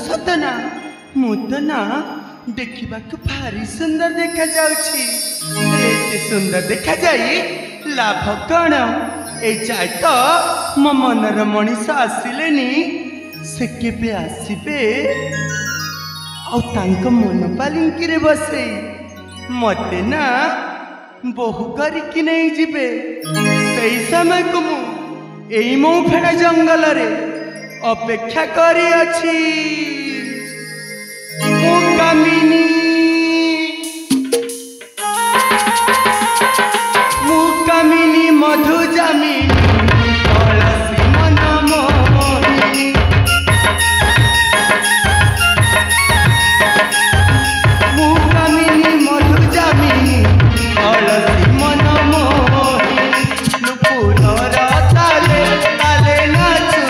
सतना मुदना देखा भारी सुंदर देखा जाउछि एते सुंदर देखा जाई लाभ कण ए जाय तो मो मनर मनीष आसिलेनी से केबे आसीबे आ तांक मन पालिंकी रे बसे मते ना बहु करिकी नहीं जिबे सही समय को मु एई मो फेड़ा जंगल रे अपेक्षा करी अछि मुकामिनी मुकामिनी मधु जामिनी तुलसी मन मोहिनी मुकामिनी मधु जामिनी तुलसी मन मोहिनी नुपुर ताले ताले नाचु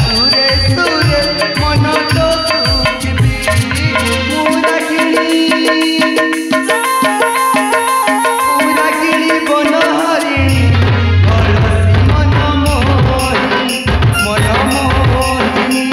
सुरे सुरे मन तो सुखबी मुरागिणी बनहरिणी तुलसी मन मोहिनी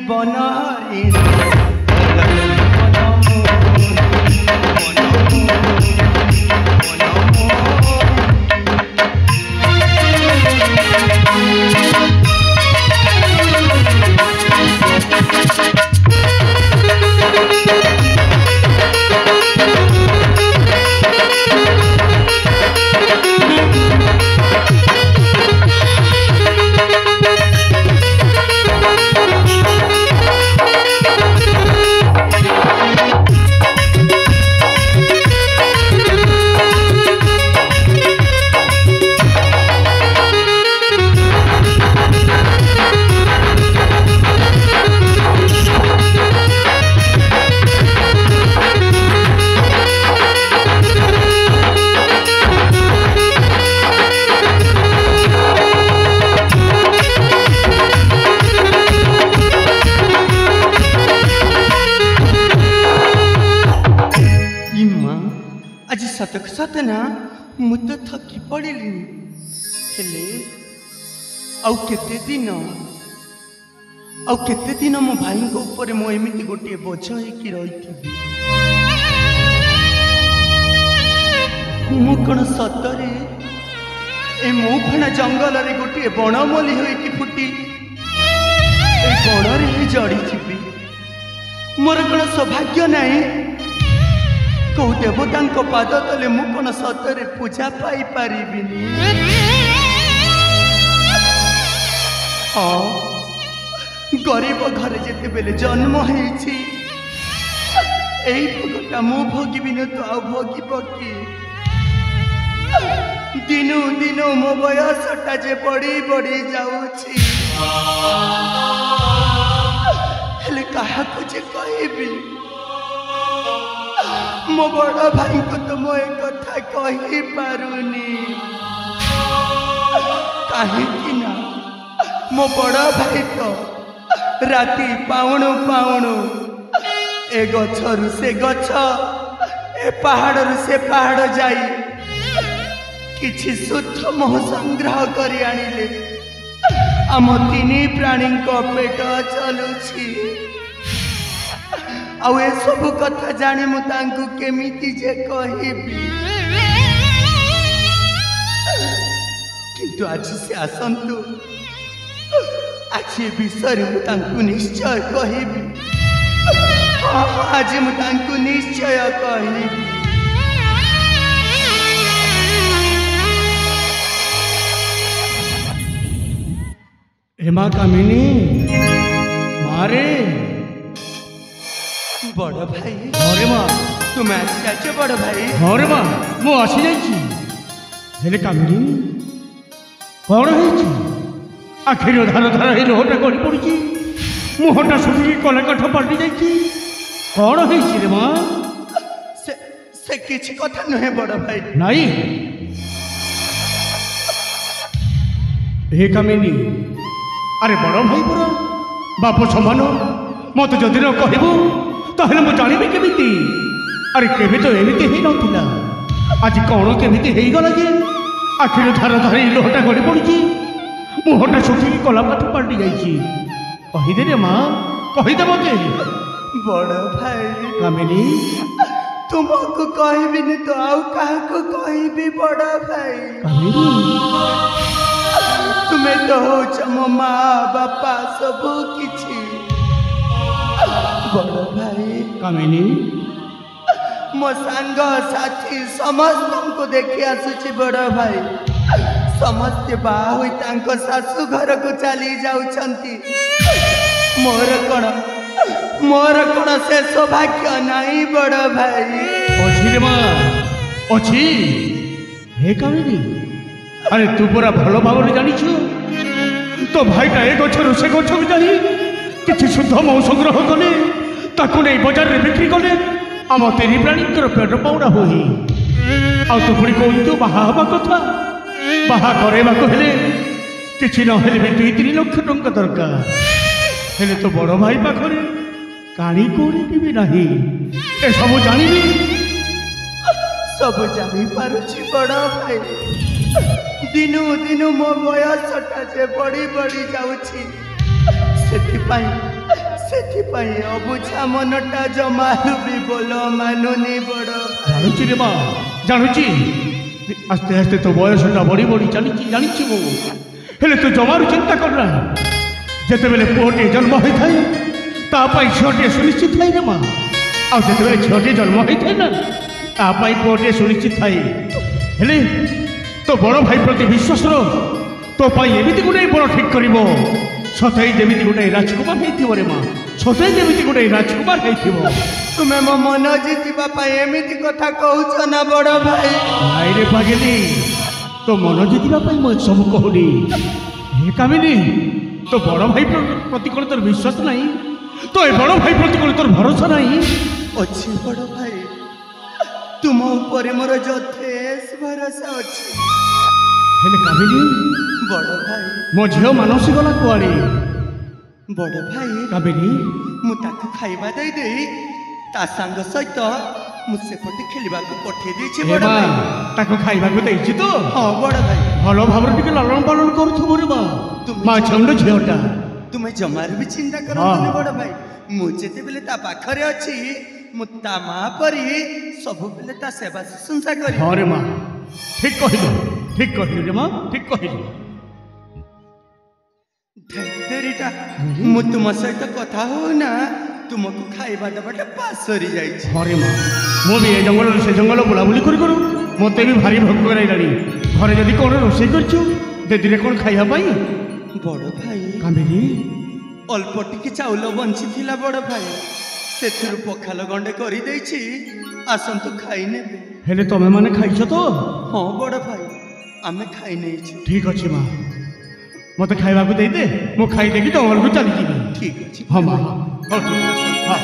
मन मोहिनी सतना मु तो थकी पड़िली केते दिन मो भाई को ऊपर मो एमती गोटे बोझ होकी रही मु कौन सतरे ए मौफेणा जंगल रे गोटे बणमल्ली होइकी फुटी ए बणरे ही जड़ी जीवी मोर कौन सौभाग्य नहीं कौ देवता पाद तले मु कौन सतरे पूजा पाई पारिबिनी हाँ गरीब घरे जेते बेले जन्म होइछि एई भोगटा मु भोगिबिन तो आ भोगिब कि दिनू दिनू मो बयसटा जे बड़ी बड़ी जाउछि हेले कहा जे कहबी मो बड़ भाई को तो मो एक कथा कही पारुनी कहीं ना मो बड़ भाई तो राति पाउणु पाउणु ए गछरु से गछ ए पहाड़रु से पहाड़ जाई किछि सुथ मोह संग्रह करी आनिले आम तीन प्राणी को पेट चलुछि आ ए सब कथा जाने मु तांकु केमिति जे कहिबी किंतु आज से आसंतु आज विषय मु तांकु निश्चय कहिबी हाँ आज मु तांकु निश्चय कहिबी हेमा कामिनी मारे बड़ भाई अरे माँ तुम आसी बड़ भाई अरे माँ मु आसी जाइछि हेले कामिनी कौन है आखिर धार धार हे लोहटा गड़ी पड़ी मुहटा सुखी कला काठ पलटि जाइछि कौन है रे माँ से किछि कथा नहे बड़ भाई नहीं हे कामिनी अरे बड़ भाई पर बाप समान मत जदि न कहबू ताहले मु जानिबी केमिति अरे केबे तो एमिति हेई नथिला आज कौन केमिति हेई गला जे आखिर धार धार लोहटा गड़ी पड़ी मुहटा सुखी कला काठ पलटि जाइछि कहिदे रे माँ कहिदे मते बड़ भाई कामिनी तुमको कहबिनी तो आउ काहको कहबी बड़ भाई कामिनी तुम्हें तो हो मो माँ बापा सब किछि बड़ भाई कामिनी मो सांग साथी समस्त को देखी आसुची बड़ भाई समस्ते बाहा होई तांको सासु घर को चली जाउछंती मोर कौन से सौभाग्य नहीं बड़ भाई अच्छी रे माँ अच्छी हे कामिनी अरे तू पूरा भल भाव जानी तो भाईटा ए गचर से गच को जाई किसी शुद्ध मऊ संग्रह कले ताकू नहीं बजार में बिक्री कले आम तेरी प्राणीकर पेट पाउना होई आ तू पुणी कहू तू बाहा हवा कथा बाहा करेबाक हेले किछि न हेले भी 2-3 लाख टंका दरकार हेले तो बड़ भाई पाखरे काणी कोड़ी भी नहीं ए सब जानिबी सब जानी पारुछि बड़ भाई दिनू दिनू मो बयसटा जे बड़ी बड़ी जाउछि सेथिपाई अबुझा मनटा जमालु भी बोल मानुनी बड़ जानुची रे माँ जानुची आस्ते आस्ते तो बयसटा बड़ी बड़ी चली जानी मु हेले तू जमारू चिंता करना जिते बेले पुओटे जन्म होता है तापाई झीटे सुनिश्चित थाई रे माँ आ जिते बेले झीटे जन्म होता है ना तापाई पुओटे सुनिश्चित थाई हेले तो बड़ भाई प्रति विश्वास तो एमती गोटे बड़ ठीक कर सतई जमी गोटे राजकुमार होती रे माँ सतई जमी गोटे राजकुमार होती तुम्हें मो मन जीतवा एमती कथा कहूच ना बड़ भाई नाई रे पागेली तो मन जीतवा मुझे सब कहूनी हे कामिनी तो बड़ भाई प्रति कौन तोर विश्वास नहीं तो ये बड़ भाई प्रति कौन तोर भरोसा नहीं अच्छी बड़ भाई तुम ऊपर मोर यथेष भरोसा अच्छी हेले कामिनी बड़ भाई मो झील मानसी गला कुआड़े बड़ भाई कामिनी मुझे खाइबा दे दे ता संग सहित मुझसे पटे खेलवा को पठे देछि बड़ हेमा भाई ताको खाइबा को देछि तो हां बड़ भाई भलो भाबर टिके लालन पालन करथु रे मां मां छंड झियोटा तुम्हें जमार भी चिंता करंतु बड़ भाई मु जेते बेले ता पाखरे अछि मु ता मां परी सब बेले ता सेवा शुश्रूषा करी हां रे मां ठीक कहिलो ঠিক কহিলু রে মা ঠিক কহিলু ଧୈର୍ଯ୍ୟଟା ମୁଁ ତୁମ ସହିତ କଥା ହଉ ନା ତୁମକୁ ଖାଇବା ଦେବାଟା ପାସ୍ ସରି ଯାଇଛି। ହରେ ମା ମୁଁ ବି ଏ ଜଙ୍ଗଲରୁ ସେ ଜଙ୍ଗଲ ବୁଲାବୁଲି କରୁ କରୁ ମୋତେ ବି ଭାରି ଭୋକ ଲାଗିଲାଣି। ଘରେ ଯଦି କ'ଣ ରୋଷେଇ କରିଛୁ ଦିଦିରେ କ'ଣ ଖାଇବା ପାଇଁ? ବଡ଼ ଭାଇ କାମିନୀ ଅଳ୍ପ ଟିକେ ଚାଉଳ ବଞ୍ଚିଥିଲା ବଡ଼ ଭାଇ, ସେଥିରୁ ପଖାଳ ଗଣ୍ଡେ କରିଦେଇଛି, ଆସନ୍ତୁ ଖାଇ ନେବେ। ହେଲେ ତମେ ମାନେ ଖାଇଛ ତ? ହଁ ବଡ଼ ଭାଇ ଆମେ ଖାଇ ନେଇଛୁ। ଠିକ୍ ଅଛି ମା ମୋତେ ଖାଇବାକୁ ଦେଇଦେ, ମୁଁ ଖାଇଦେଇକି ଜଙ୍ଗଲକୁ ଚାଲିଯିବି। ଠିକ୍ ଅଛି। ହଁ ମା ହଉ ଠିକ୍ ଅଛି। ହଁ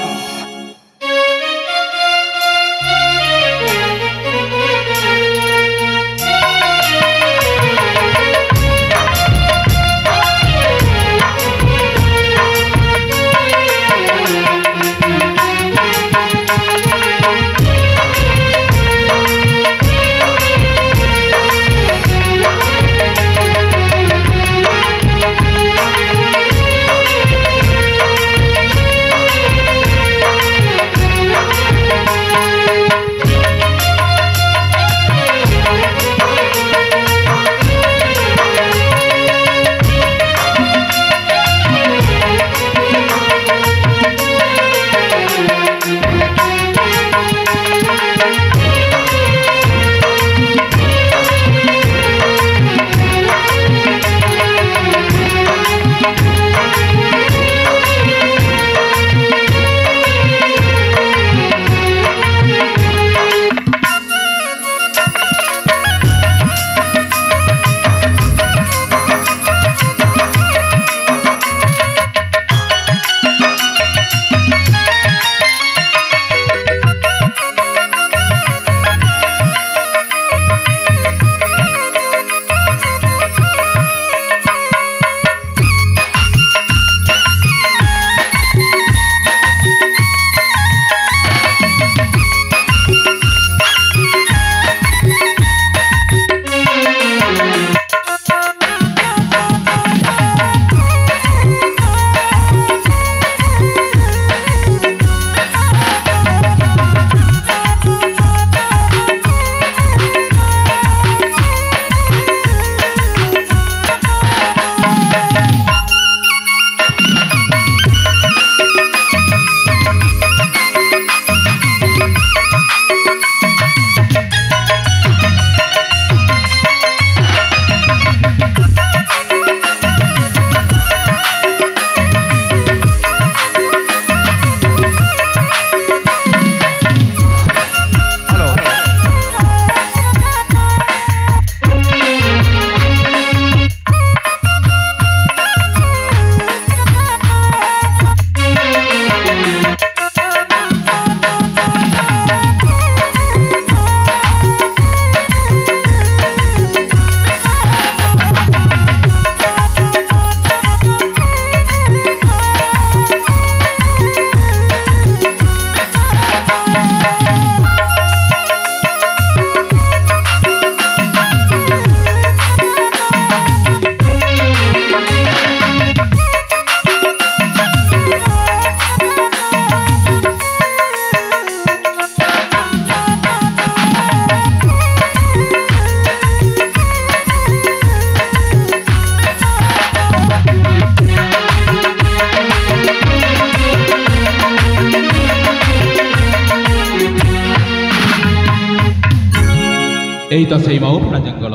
এই তো সেই মহুফଣା জঙ্গল।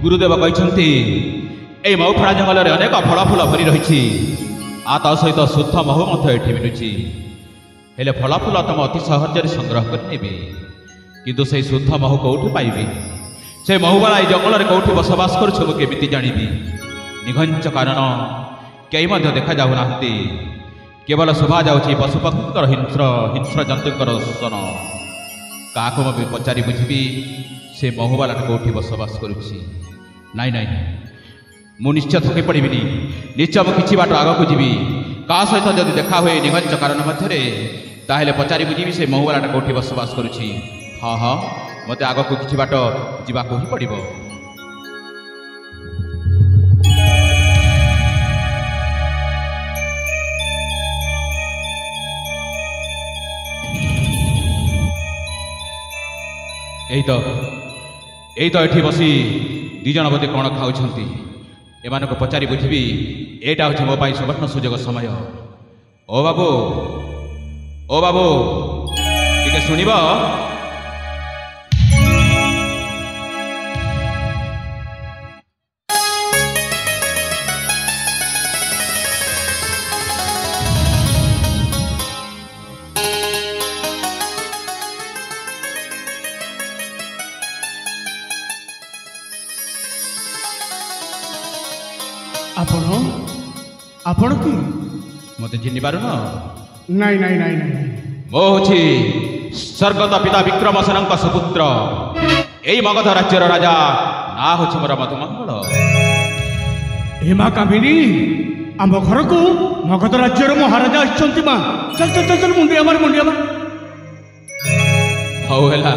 গুরুদেব କହିଛନ୍ତି এই মহুଫଣା ଜଙ୍ଗଲରେ ଅନେକ ଫଳ ଫୁଲ ଭରି ରହିଛି, ଆଉ ତା ସହିତ ଶୁଦ୍ଧ ମହୁ ମଧ୍ୟ ଏଠି ମିଳୁଛି। ହେଲେ ଫଳ ଫୁଲ ତମ ଅତି ସହଜରେ ସଂଗ୍ରହ କରି ନେବେ, କିନ୍ତୁ ସେଇ ଶୁଦ୍ଧ ମହୁ କେଉଁଠୁ ପାଇବି? ସେ ମହୁବାଳା এই ଜଙ୍ଗଲରେ କେଉଁଠି ବସବାସ କରୁଛ ମୁଁ କେମିତି ଜାଣିବି? ନିଘଞ୍ଚ କାରଣ କେହି ମଧ୍ୟ ଦେଖାଯାଉନାହାନ୍ତି, କେବଳ ଶୁଭାଯାଉଛି ପଶୁପକ୍ଷୀଙ୍କର ହିଂସ୍ର ଜନ୍ତୁଙ୍କର ଶୋଷଣ। କାହାକୁ ମୁଁ ପଚାରି ବୁଝିବି ସେ ମହୁବାଲାଟା କେଉଁଠି ବସବାସ କରୁଛି? ନାଇଁ ନାଇଁ, ମୁଁ ନିଶ୍ଚୟ ଥକି ପଡ଼ିବିନି, ନିଶ୍ଚୟ ମୁଁ କିଛି ବାଟ ଆଗକୁ ଯିବି। କାହା ସହିତ ଯଦି ଦେଖା ହୁଏ ନିଘଞ୍ଚ କାରଣ ମଧ୍ୟରେ, ତାହେଲେ ପଚାରି ବୁଝିବି ସେ ମହୁବାଲାଟା କେଉଁଠି ବସବାସ କରୁଛି। ହଁ ହଁ, ମୋତେ ଆଗକୁ କିଛି ବାଟ ଯିବାକୁ ହିଁ ପଡ଼ିବ। এই তো ଏଇ ତ ଏଠି ବସି ଦି ଜଣ ବୋଧେ କ'ଣ ଖାଉଛନ୍ତି। ଏମାନଙ୍କୁ ପଚାରି ବୁଝିବି, ଏଇଟା ହେଉଛି ମୋ ପାଇଁ ସୁବର୍ଣ୍ଣ ସୁଯୋଗ ସମୟ। ଓ ବାବୁ, ଓ ବାବୁ, ଟିକେ ଶୁଣିବ? ଆପଣ ଆପଣ କି? ମୋତେ ଚିହ୍ନି ପାରୁନ? ନାଇଁ ନାଇଁ ନାଇଁ ନାଇଁ ମୁଁ ହେଉଛି ସ୍ୱର୍ଗତ ପିତା ବିକ୍ରମସେନଙ୍କ ସୁପୁତ୍ର। ଏଇ ମଗଧ ରାଜ୍ୟର ରାଜା ନାଁ ହେଉଛି ମୋର ମଧୁମଙ୍ଗଳ। ହେମା କାମିନୀ, ଆମ ଘରକୁ ମଗଧ ରାଜ୍ୟର ମହାରାଜା ଆସିଛନ୍ତି ମା। ଚାଲ ଚାଲ ଚାଲ ମୁଣ୍ଡିଆ ମାର ମୁଣ୍ଡିଆ ମାର। ହଉ ହେଲା।